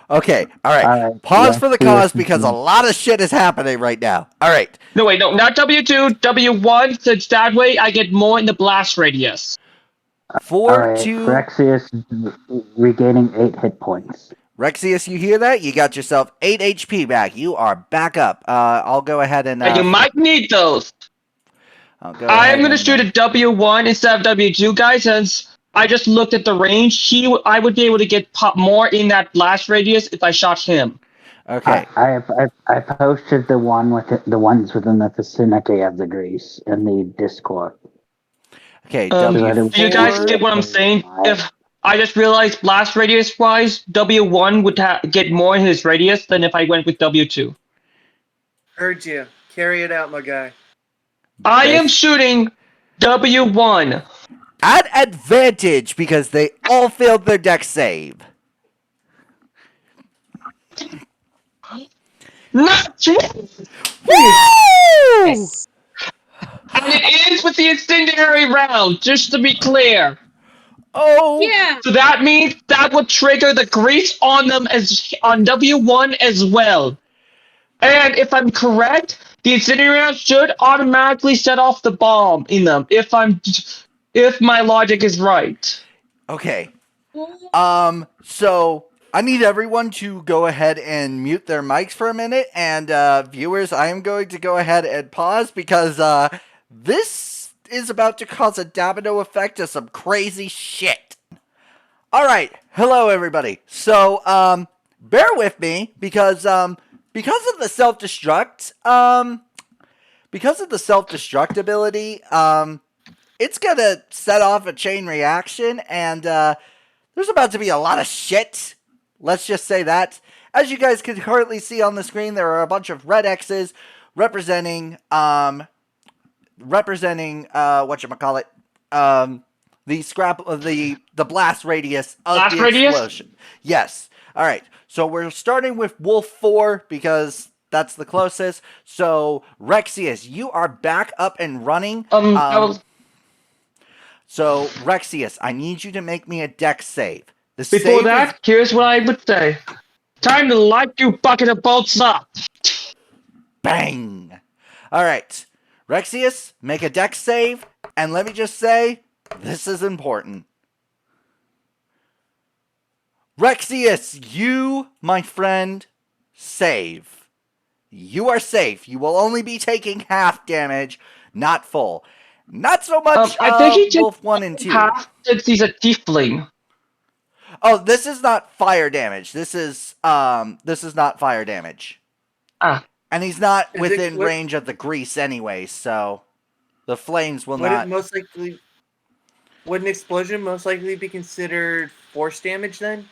Okay. All right. All right, Pause for the Rexius cause is because a going- lot of shit is happening right now. All right. No, wait, no, not W2, W1, since that way I get more in the blast radius. All 4 right, 2. Rexius regaining 8 hit points. Rexius, you hear that? You got yourself 8 HP back. You are back up. I'll go ahead and. And you might need those. I'll go I'm ahead gonna and, shoot a W1 instead of W2, guys, since I just looked at the range. I would be able to get more in that blast radius if I shot him. Okay. I posted the ones within the vicinity of the grease in the Discord. Okay. Do you guys get what I'm saying? If I just realized blast radius wise, W1 would get more in his radius than if I went with W2. Heard you. Carry it out, my guy. I am shooting W1. At advantage because they all failed their dex save. Not true. Woo! Yes. And it ends with the incendiary round, just to be clear. Oh. Yeah. So that means that would trigger the grease on them on W1 as well. And if I'm correct, the incendiary round should automatically set off the bomb in them if my logic is right. Okay. So I need everyone to go ahead and mute their mics for a minute, and viewers, I am going to go ahead and pause because this is about to cause a domino effect of some crazy shit. All right, hello everybody. So bear with me because of the self-destruct ability, it's gonna set off a chain reaction, and there's about to be a lot of shit. Let's just say that. As you guys can currently see on the screen, there are a bunch of red X's representing whatchamacallit, the blast radius of Blast the radius? explosion. Yes. All right. So we're starting with Wolf 4 because that's the closest. So Rexius, you are back up and running. So Rexius, I need you to make me a dex save. The Before save is that, here's what I would say. Time to light you bucket of bolts up. bang. All right. Rexius, make a dex save, and let me just say, this is important. Rexius, you, my friend, save. You are safe. You will only be taking half damage, not full. Not so much I think he Wolf takes 1 and 2. half since he's a tiefling. Oh, this is not fire damage. This is not fire damage. Ah, And he's not Is within it, what, range of the grease anyway, so the flames will would not. it most likely? Would an explosion most likely be considered force damage then?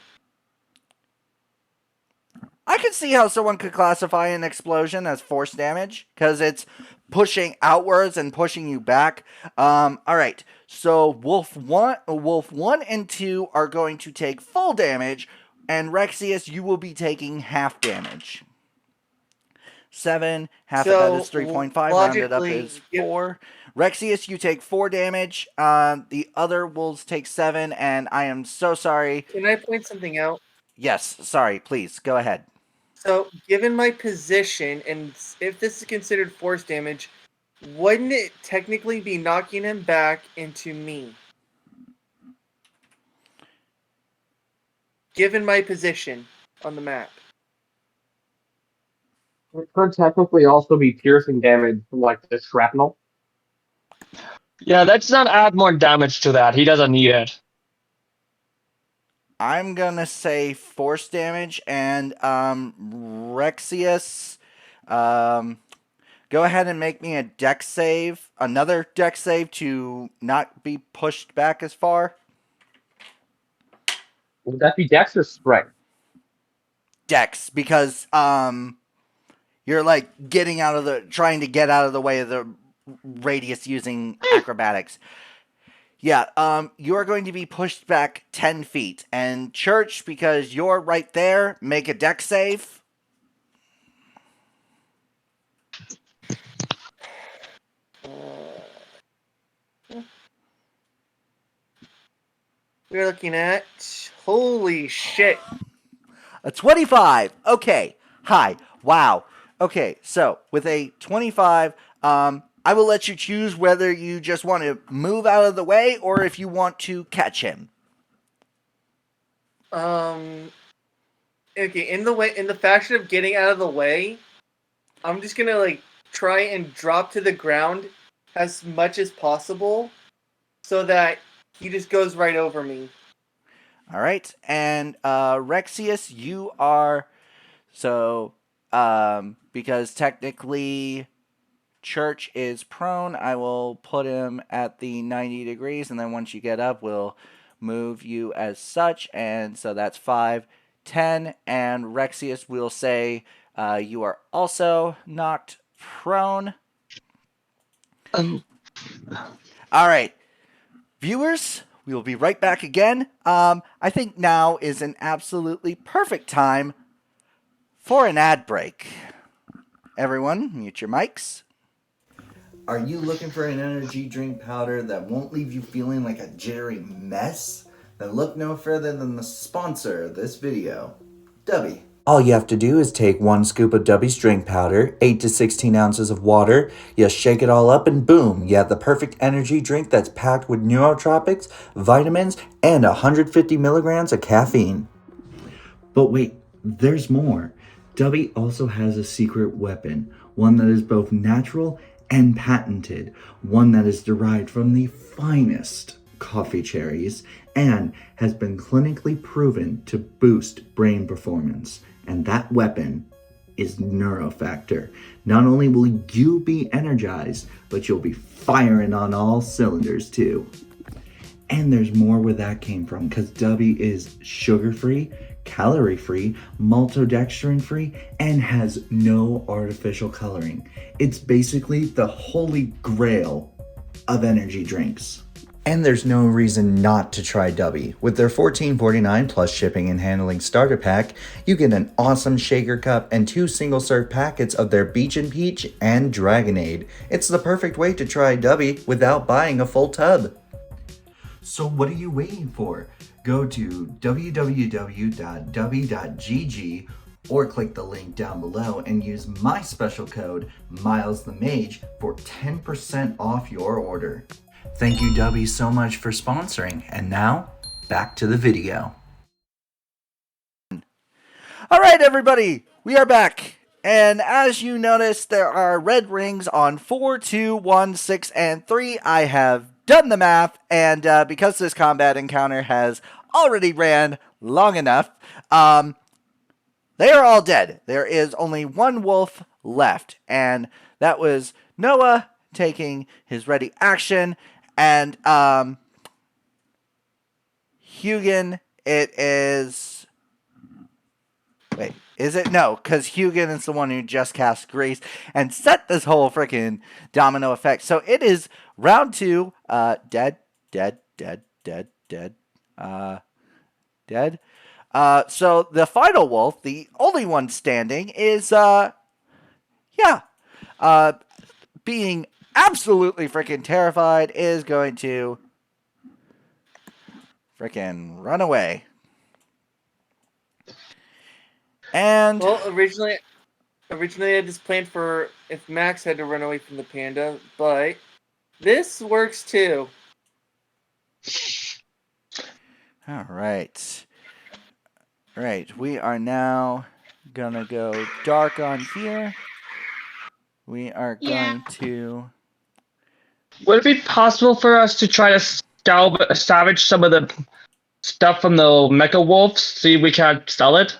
I could see how someone could classify an explosion as force damage because it's pushing outwards and pushing you back. All right. So Wolf 1 and 2 are going to take full damage, and Rexius, you will be taking half damage. 7, half of that is 3.5, rounded up is 4. Rexius, you take 4 damage. The other wolves take 7, and I am so sorry. Can I point something out? Yes, sorry, please, go ahead. So, given my position, and if this is considered force damage, wouldn't it technically be knocking him back into me? Given my position on the map. It could technically also be piercing damage from like the shrapnel. yeah, let's not add more damage to that. He doesn't need it. I'm gonna say force damage, and Rexius, go ahead and make me a dex save, another dex save to not be pushed back as far. Would that be Dex or Strength? Dex, because you're like trying to get out of the way of the radius using acrobatics. Yeah, you are going to be pushed back 10 feet. And Church, because you're right there, make a dex save. We're looking at... Holy shit. A 25. Okay. Hi. Wow. Okay, so with a 25, I will let you choose whether you just want to move out of the way or if you want to catch him. Okay, in the fashion of getting out of the way, I'm just gonna like try and drop to the ground as much as possible so that he just goes right over me. All right, and Rexius, you are because technically Church is prone. I will put him at the 90 degrees, and then once you get up, we'll move you as such, and so that's 5, 10, and Rexius, we'll say you are also knocked prone. All right, viewers, we will be right back again. I think now is an absolutely perfect time for an ad break. Everyone, mute your mics. Are you looking for an energy drink powder that won't leave you feeling like a jittery mess? Then look no further than the sponsor of this video, Dubby. All you have to do is take 1 scoop of Dubby's drink powder, 8 to 16 ounces of water, you shake it all up and boom, you have the perfect energy drink that's packed with neurotropics, vitamins, and 150 milligrams of caffeine. But wait, there's more. Dubby also has a secret weapon, one that is both natural and patented, one that is derived from the finest coffee cherries and has been clinically proven to boost brain performance. And that weapon is Neurofactor. Not only will you be energized, but you'll be firing on all cylinders too. And there's more where that came from, because Dubby is sugar-free, calorie-free, maltodextrin-free, and has no artificial coloring. It's basically the holy grail of energy drinks. And there's no reason not to try Dubby. With their $14.49 plus shipping and handling starter pack, you get an awesome shaker cup and 2 single-serve packets of their Beach and Peach and Dragonade. It's the perfect way to try Dubby without buying a full tub. So what are you waiting for? Go to www.dubby.gg or click the link down below and use my special code MilesTheMage for 10% off your order. Thank you, Dubby, so much for sponsoring. And now, back to the video. All right, everybody, we are back. And as you notice, there are red rings on 4, 2, 1, 6, and 3. I have done the math, and because this combat encounter has already ran long enough, they are all dead. There is only one wolf left, and that was Noah taking his ready action, and Hugin, it is... Wait, is it? No, because Hugin is the one who just cast Grease and set this whole freaking domino effect. So it is round 2, dead. So the final wolf, the only one standing, is, being absolutely freaking terrified, is going to freaking run away. And Well, originally I just planned for if Max had to run away from the panda, but this works too. all right. Right, we are now gonna go dark on here. We are going to... Would it be possible for us to try to salvage some of the stuff from the Mecha Wolves? See if we can sell it?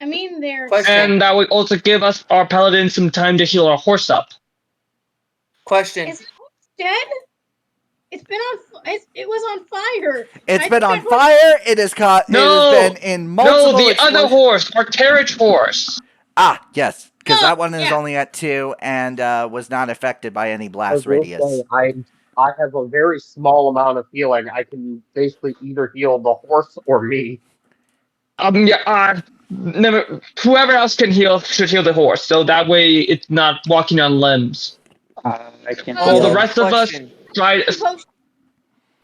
I mean, they're Question. And that would also give us, our paladin, some time to heal our horse up. Question. Is the horse dead? It's been on. It was on fire. It's been on fire. It has caught. No! It has been in multiple. No, the other horse, our carriage horse. Ah, yes, because No, that one is yeah. only at 2 and was not affected by any I blast will radius. say, I have a very small amount of healing. I can basically either heal the horse or me. Whoever else can heal should heal the horse, so that way it's not walking on limbs. I can Oh, Well, the heal. rest of us Question. try.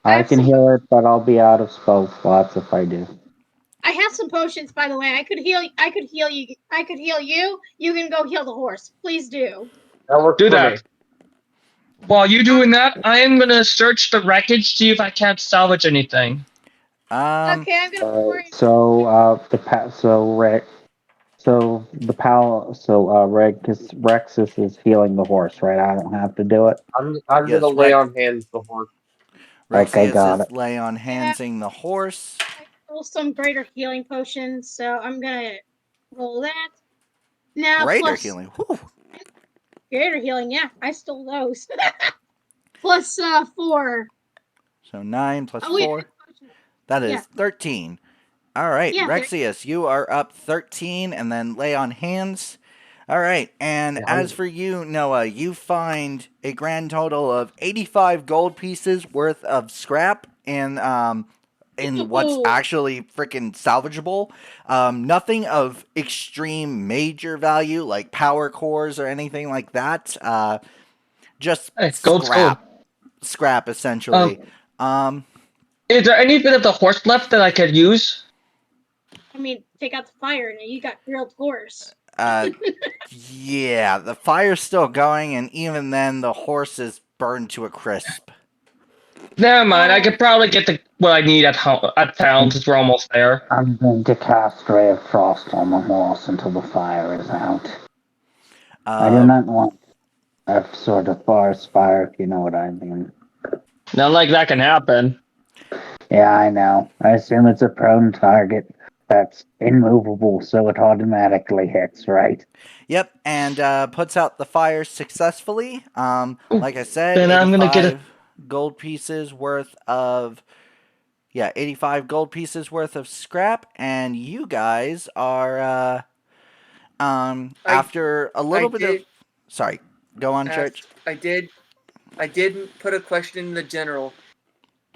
I can heal it, but I'll be out of spell slots if I do. I have some potions, by the way. I could heal you. I could heal you. You can go heal the horse. Please do. That works Do for that. me. While you doing that, I am gonna search the wreckage, see if I can't salvage anything. Okay, I'm gonna. Rexus is healing the horse, right? I don't have to do it. I'm Yes, gonna lay Rex- on hands the horse. Okay, Rexius got is it. lay on handsing the horse. I stole some greater healing potions, so I'm gonna roll that. Now Greater plus healing. Whew. greater healing. Yeah, I stole those. Plus 4. So 9 plus Oh, wait. 4. That is 13. All right, Yeah, Rexius, you are up 13, and then lay on hands. All right, and Yeah, as for you, Noah, you find a grand total of 85 gold pieces worth of scrap in what's Ooh. actually freaking salvageable. Nothing of extreme major value like power cores or anything like that. Just Hey, gold's scrap essentially. Is there any bit of the horse left that I could use? I mean, take out the fire, and you got grilled horse. Yeah, the fire's still going, and even then, the horse is burned to a crisp. Never mind. I could probably get what I need at town since we're almost there. I'm going to cast Ray of Frost on the horse until the fire is out. I do not want a sort of forest fire, if you know what I mean. Not like that can happen. Yeah, I know. I assume it's a prone target. that's immovable, so it automatically hits, right? Yep, and puts out the fire successfully. Like I said, Then I'm gonna get a 85 gold pieces worth of 85 gold pieces worth of scrap, and you guys are after a I little bit of did sorry, go on, ask. Church. I did put a question in the general,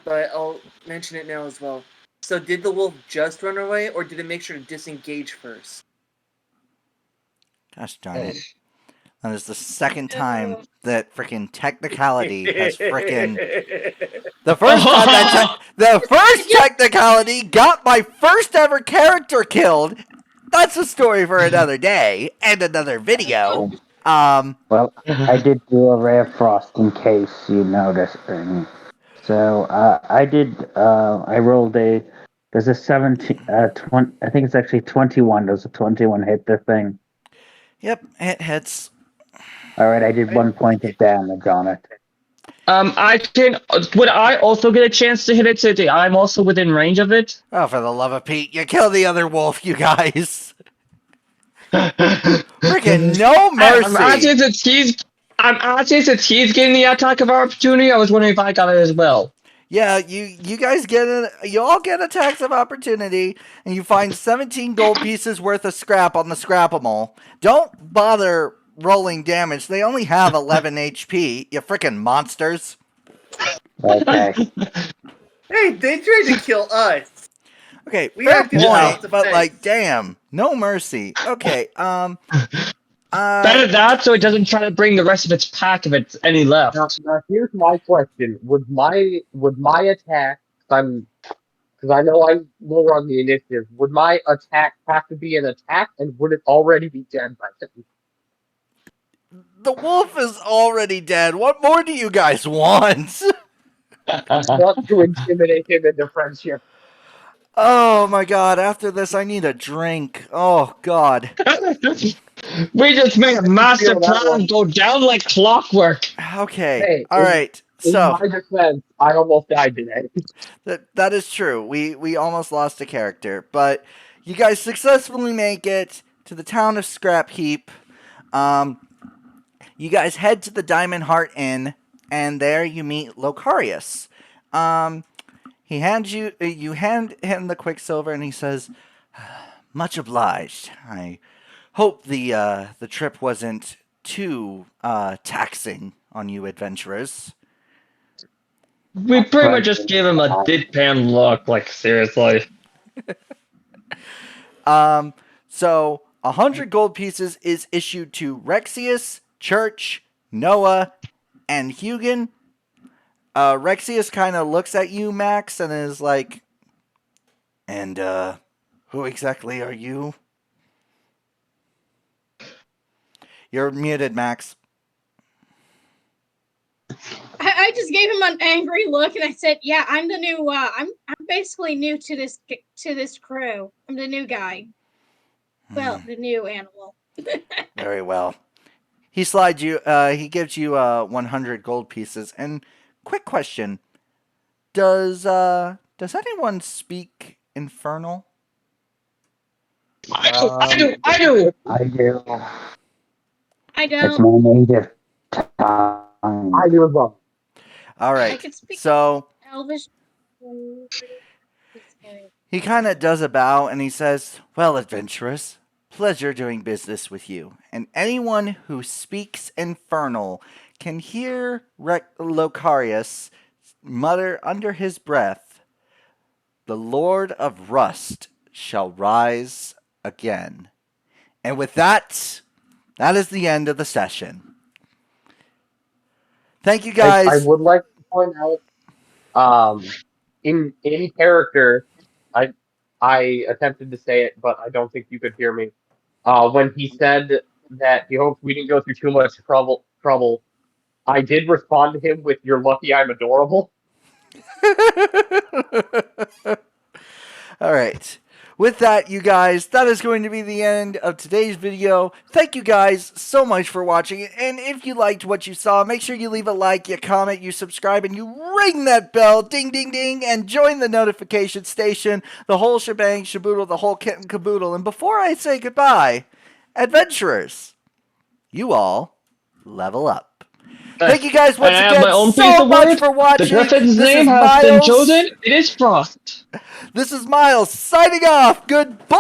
but I'll mention it now as well. So did the wolf just run away, or did it make sure to disengage first? Gosh darn it. That is the second time that freaking technicality has freaking the first technicality got my first ever character killed. That's a story for another day and another video. Well, I did do a rare frost in case you noticed. So I did. I rolled a. There's a 17. 20. I think it's actually 21. Does a 21 hit the thing? Yep, it hits. All right, I did 1 point of damage on it. I can. Would I also get a chance to hit it today? I'm also within range of it. Oh, for the love of Pete, you kill the other wolf, you guys. Freaking no I'm mercy. asking since he's getting the attack of opportunity. I was wondering if I got it as well. Yeah, you guys you all get attacks of opportunity, and you find 17 gold pieces worth of scrap on the scrapable. Don't bother rolling damage. They only have 11 HP. You freaking monsters. Okay. Hey, they tried to kill us. Okay, We fair acted in point, self-defense. but like, damn, no mercy. Okay, Better that, so it doesn't try to bring the rest of its pack if it's any left. Now here's my question: Would my attack? Because I know I'm lower on the initiative. Would my attack have to be an attack, and would it already be dead by then? the wolf is already dead. What more do you guys want? Want to intimidate him into friendship? Oh my god, after this I need a drink. Oh god. We just made a master Feel that plan one. go down like clockwork. Okay. Hey, All right. in So my defense, I almost died today. that is true. We almost lost a character, but you guys successfully make it to the town of Scrapheap. You guys head to the Diamond Heart Inn, and there you meet Locarius. He hands you hand him the quicksilver, and he says, "Much obliged. I hope the trip wasn't too taxing on you adventurers." We pretty much just gave him a deadpan look, like seriously. So 100 gold pieces is issued to Rexius, Church, Noah, and Hugin. Rexius kind of looks at you, Max, and is like, "And who exactly are you?" You're muted, Max. I just gave him an angry look and I said, "Yeah, I'm the new. I'm basically new to this crew. I'm the new guy. Well, the new animal." Very well. He slides you. He gives you 100 gold pieces. And quick question: Does anyone speak Infernal? I do. I do. I It's don't. my native tongue. I do as well. All I right. can speak So Elvish. he kind of does a bow and he says, "Well, adventurers, pleasure doing business with you. And anyone who speaks Infernal can hear Locarius mutter under his breath, 'The Lord of Rust shall rise again.'" And with that, that is the end of the session. Thank you guys. I would like to point out, in character, I attempted to say it, but I don't think you could hear me. When he said that he hoped we didn't go through too much trouble, I did respond to him with "You're lucky I'm adorable." All right. with that, you guys, that is going to be the end of today's video. Thank you guys so much for watching. And if you liked what you saw, make sure you leave a like, you comment, you subscribe, and you ring that bell, ding, ding, ding, and join the notification station, the whole shebang, shaboodle, the whole kit and caboodle. And before I say goodbye, adventurers, you all level up. Thank you guys once I have again my own so favorite much word. for watching. The Griffin's This name is has been Miles. chosen. It is Frost. This is Miles signing off. Goodbye.